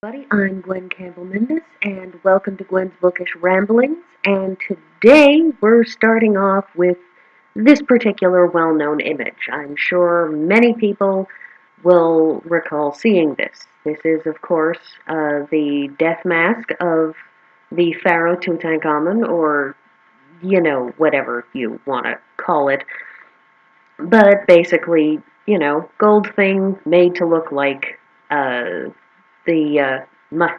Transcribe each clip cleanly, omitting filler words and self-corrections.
Everybody, I'm Gwen Campbell-Mindes, and welcome to Gwen's Bookish Ramblings. And today we're starting off with this particular well-known image. I'm sure many people will recall seeing this. This is, of course, the death mask of the pharaoh Tutankhamun, or, whatever you want to call it. But basically, gold thing made to look like the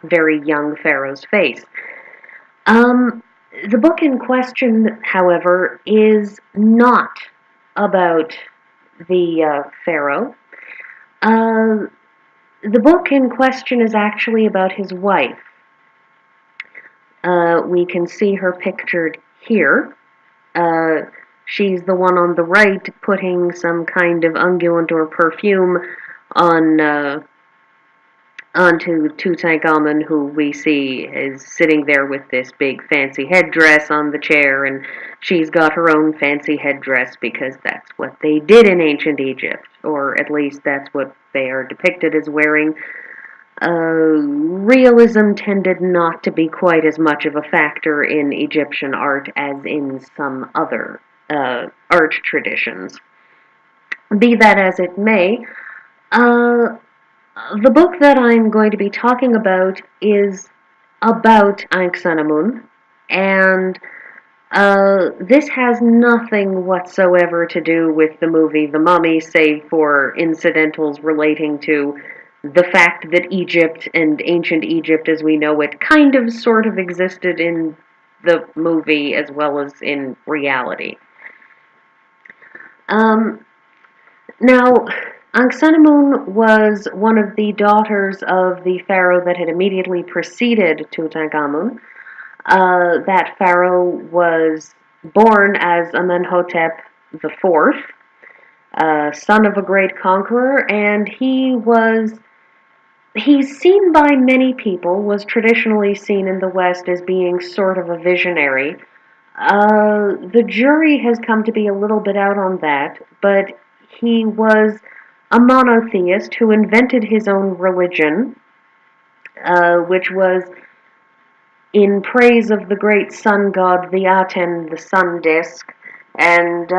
very young pharaoh's face. Um, the book in question, however, is not about the pharaoh. Uh, the book in question is actually about his wife. We can see her pictured here. Uh, she's the one on the right putting some kind of unguent or perfume on onto Tutankhamun, who we see is sitting there with this big fancy headdress on the chair, and she's got her own fancy headdress because that's what they did in ancient Egypt, or at least that's what they are depicted as wearing. Realism tended not to be quite as much of a factor in Egyptian art as in some other art traditions. Be that as it may, uh, the book that I'm going to be talking about is about Ankhsenamun, and this has nothing whatsoever to do with the movie The Mummy, save for incidentals relating to the fact that Egypt and ancient Egypt as we know it kind of sort of existed in the movie as well as in reality. Um, Now, Ankhsenamun was one of the daughters of the pharaoh that had immediately preceded Tutankhamun. That pharaoh was born as Amenhotep IV, son of a great conqueror, and he's seen by many people, was traditionally seen in the West as being sort of a visionary. The jury has come to be a little bit out on that, but he was a monotheist who invented his own religion, which was in praise of the great sun god, the Aten, the sun disk, and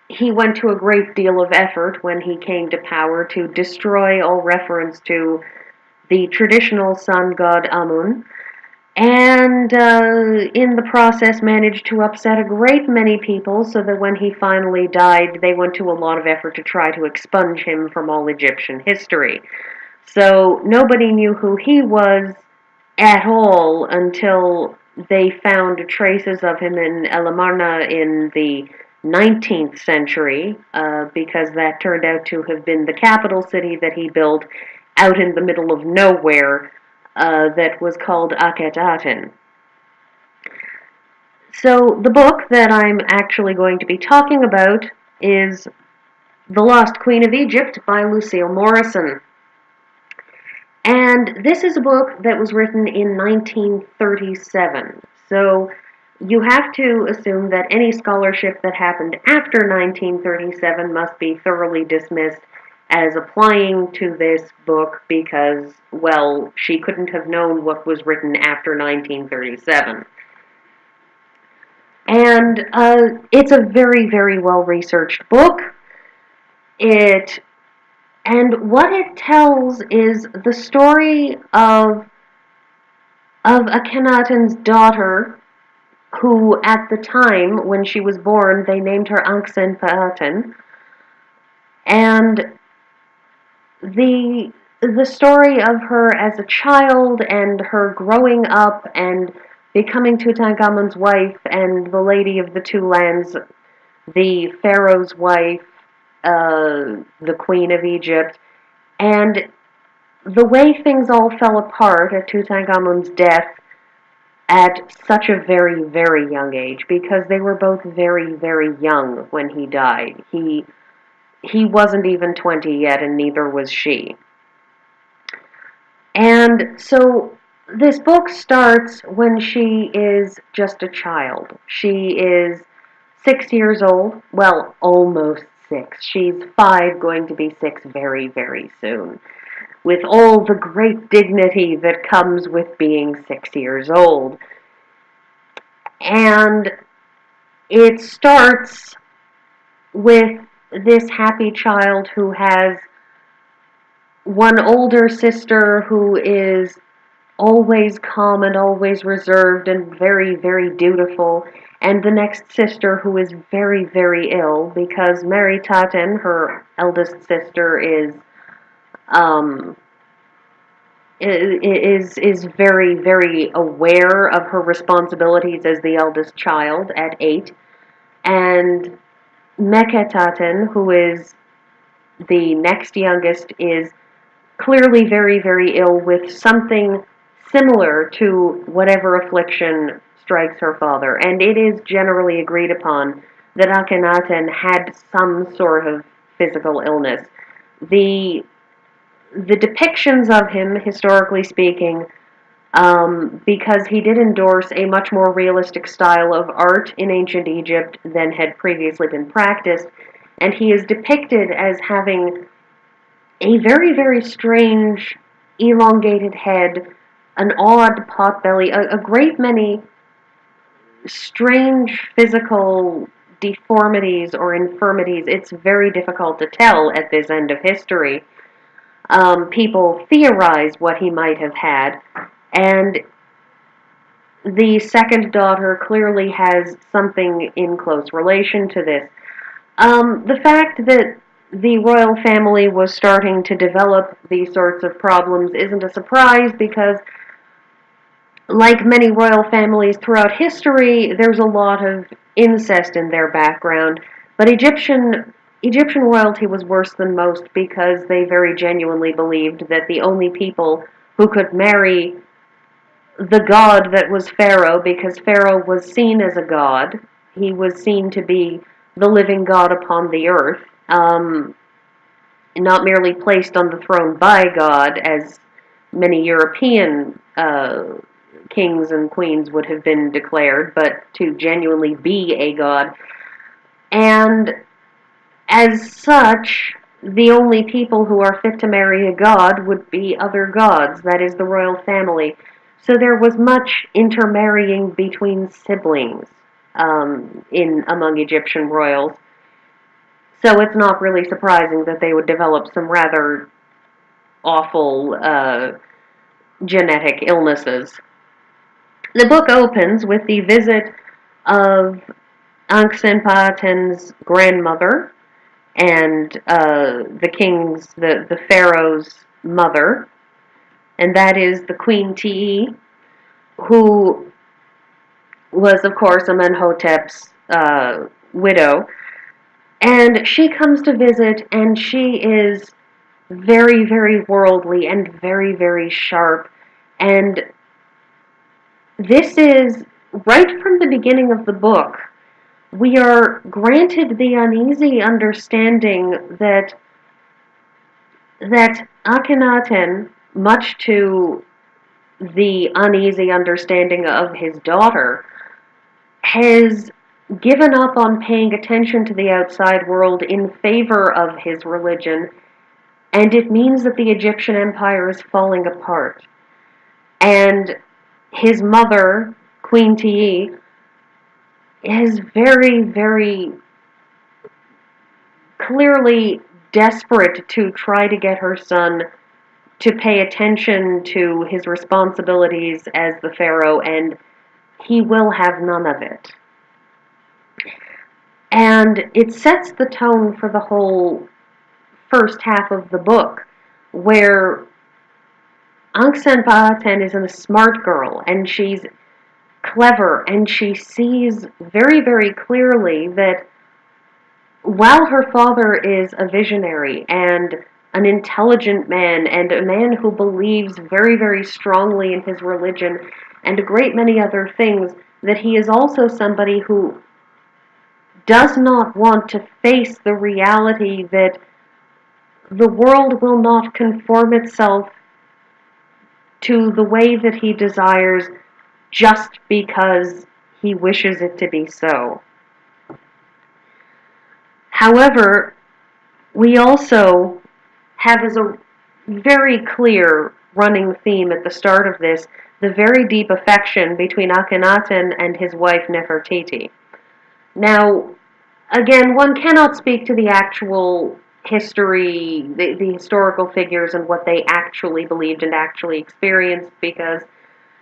he went to a great deal of effort when he came to power to destroy all reference to the traditional sun god Amun, and in the process managed to upset a great many people so that when he finally died, they went to a lot of effort to try to expunge him from all Egyptian history. So nobody knew who he was at all until they found traces of him in El Amarna in the 19th century, because that turned out to have been the capital city that he built out in the middle of nowhere, that was called Akhenaten. So the book that I'm actually going to be talking about is The Lost Queen of Egypt by Lucille Morrison. And this is a book that was written in 1937. So you have to assume that any scholarship that happened after 1937 must be thoroughly dismissed as applying to this book because, well, she couldn't have known what was written after 1937. And it's a very, very well-researched book. It And what it tells is the story of Akhenaten's daughter, who at the time when she was born they named her Ankhsenamun, and the story of her as a child and her growing up and becoming Tutankhamun's wife and the Lady of the Two Lands, the Pharaoh's wife, the Queen of Egypt, and the way things all fell apart at Tutankhamun's death at such a very, very young age, because they were both very, very young when he died. He wasn't even 20 yet, and neither was she. And so this book starts when she is just a child. She is 6 years old. Well, almost 6. She's 5, going to be 6 very, very soon. with all the great dignity that comes with being 6 years old. And it starts with this happy child who has one older sister who is always calm and always reserved and very, very dutiful, and the next sister who is very, very ill because Taten, her eldest sister, um, is very, very aware of her responsibilities as the eldest child at 8, and Taten, who is the next youngest, is clearly very, very ill with something similar to whatever affliction strikes her father. And it is generally agreed upon that Akhenaten had some sort of physical illness. The depictions of him, historically speaking, because he did endorse a much more realistic style of art in ancient Egypt than had previously been practiced, and he is depicted as having a very, very strange, elongated head, an odd pot belly, a great many strange physical deformities or infirmities. It's very difficult to tell at this end of history. People theorize what he might have had, and the second daughter clearly has something in close relation to this. The fact that the royal family was starting to develop these sorts of problems isn't a surprise because, like many royal families throughout history, there's a lot of incest in their background. But Egyptian royalty was worse than most because they very genuinely believed that the only people who could marry the god that was Pharaoh, because Pharaoh was seen as a god, he was seen to be the living God upon the earth, not merely placed on the throne by God, as many European kings and queens would have been declared, but to genuinely be a god. And as such, the only people who are fit to marry a god would be other gods, that is, the royal family. So there was much intermarrying between siblings among Egyptian royals. So it's not really surprising that they would develop some rather awful genetic illnesses. The book opens with the visit of Ankhsenamun's grandmother and the pharaoh's mother, and that is the Queen Te, who was, of course, Amenhotep's widow. And she comes to visit, and she is very, very worldly and very, very sharp. And this is, right from the beginning of the book, we are granted the uneasy understanding that Akhenaten, much to the uneasy understanding of his daughter, has given up on paying attention to the outside world in favor of his religion, and it means that the Egyptian empire is falling apart. And his mother, Queen Te, is very, very clearly desperate to try to get her son to pay attention to his responsibilities as the pharaoh, and he will have none of it. And it sets the tone for the whole first half of the book, where Ankhsenamun is a smart girl, and she's clever, and she sees very, very clearly that while her father is a visionary and an intelligent man and a man who believes very, very strongly in his religion and a great many other things, that he is also somebody who does not want to face the reality that the world will not conform itself to the way that he desires just because he wishes it to be so. However, we also have as a very clear running theme at the start of this, the very deep affection between Akhenaten and his wife Nefertiti. Now, again, one cannot speak to the actual history, the historical figures and what they actually believed and actually experienced, because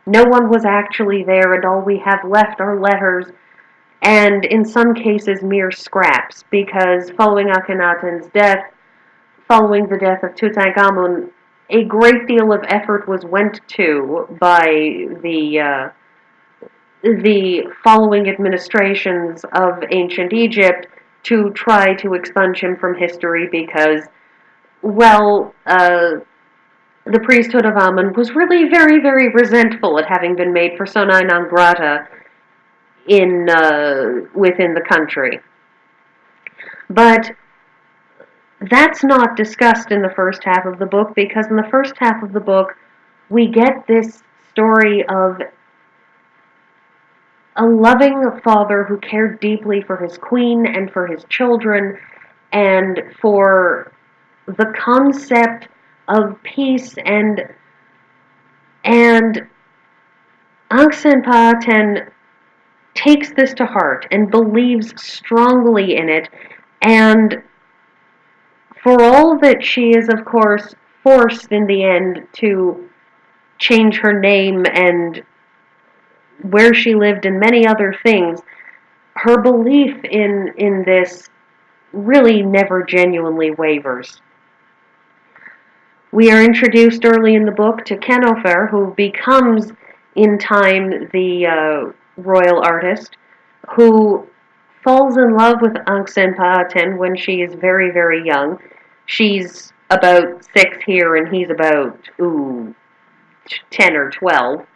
no one was actually there, and all we have left are letters, and in some cases mere scraps, because following Akhenaten's death, following the death of Tutankhamun, a great deal of effort was went to by the following administrations of ancient Egypt to try to expunge him from history because, well, the priesthood of Amun was really very, very resentful at having been made persona non grata within the country. But that's not discussed in the first half of the book, because in the first half of the book we get this story of a loving father who cared deeply for his queen and for his children and for the concept of peace, and Ankhsenamun takes this to heart and believes strongly in it, and for all that she is, of course, forced in the end to change her name and where she lived and many other things, her belief in this really never genuinely wavers. We are introduced early in the book to Kenofer, who becomes, in time, the royal artist, who falls in love with Ankhsenamun when she is very, very young. She's about 6 here, and he's about, 10 or 12.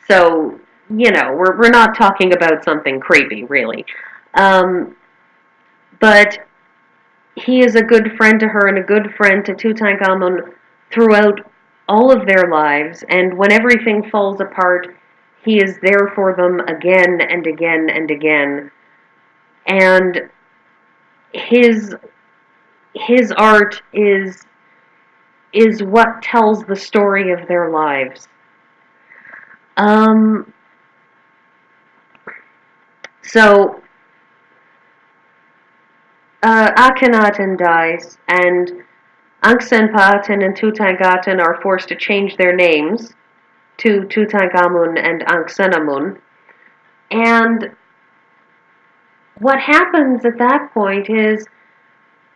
So, we're not talking about something creepy, really. But he is a good friend to her and a good friend to Tutankhamun throughout all of their lives, and when everything falls apart, he is there for them again and again and again. And his art is what tells the story of their lives. So Akhenaten dies, and Ankhsenamun and Tutankhaten are forced to change their names to Tutankhamun and Ankhsenamun. And what happens at that point is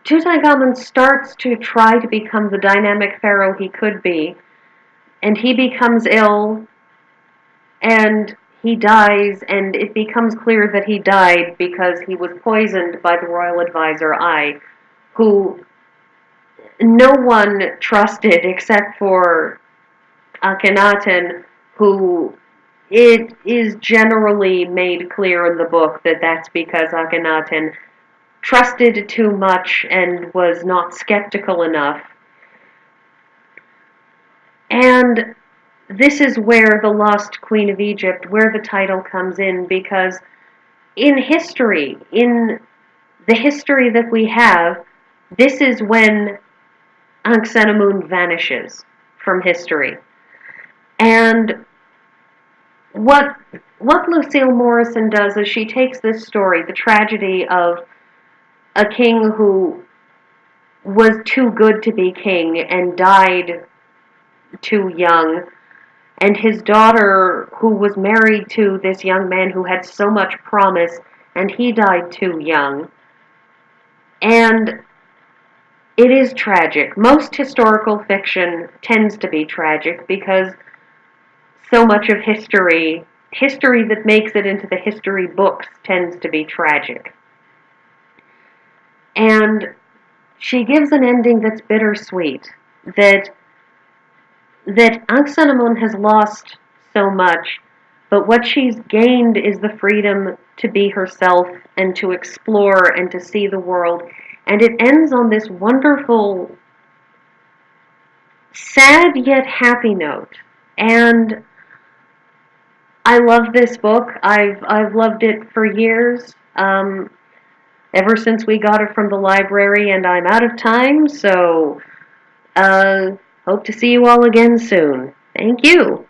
Tutankhamun starts to try to become the dynamic pharaoh he could be, and he becomes ill, and he dies, and it becomes clear that he died because he was poisoned by the royal advisor Ai, who no one trusted except for Akhenaten, who it is generally made clear in the book that that's because Akhenaten trusted too much and was not skeptical enough. And this is where the Lost Queen of Egypt, where the title comes in, because in history, in the history that we have, this is when Ankhsenamun vanishes from history. And what Lucille Morrison does is she takes this story, the tragedy of a king who was too good to be king and died too young, and his daughter who was married to this young man who had so much promise, and he died too young. And it is tragic. Most historical fiction tends to be tragic because so much of history that makes it into the history books tends to be tragic. And she gives an ending that's bittersweet, that Ankhsenamun has lost so much, but what she's gained is the freedom to be herself and to explore and to see the world. And it ends on this wonderful, sad yet happy note. And I love this book. I've loved it for years, ever since we got it from the library, and I'm out of time, so Hope to see you all again soon. Thank you.